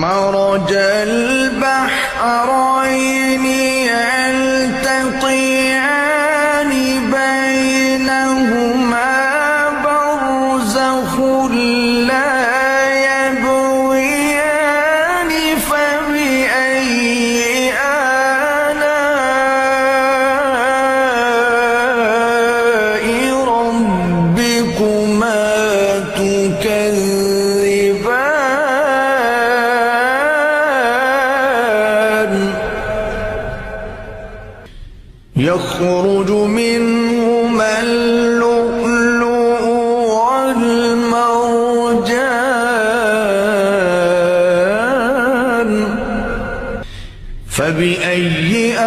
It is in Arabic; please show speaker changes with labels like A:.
A: مرج البحرين يلتقيان بينهما برزخ لا يبغيان فبأي آلاء ربكما تكذبان يخرج منهما اللؤلؤ والمرجان فبأي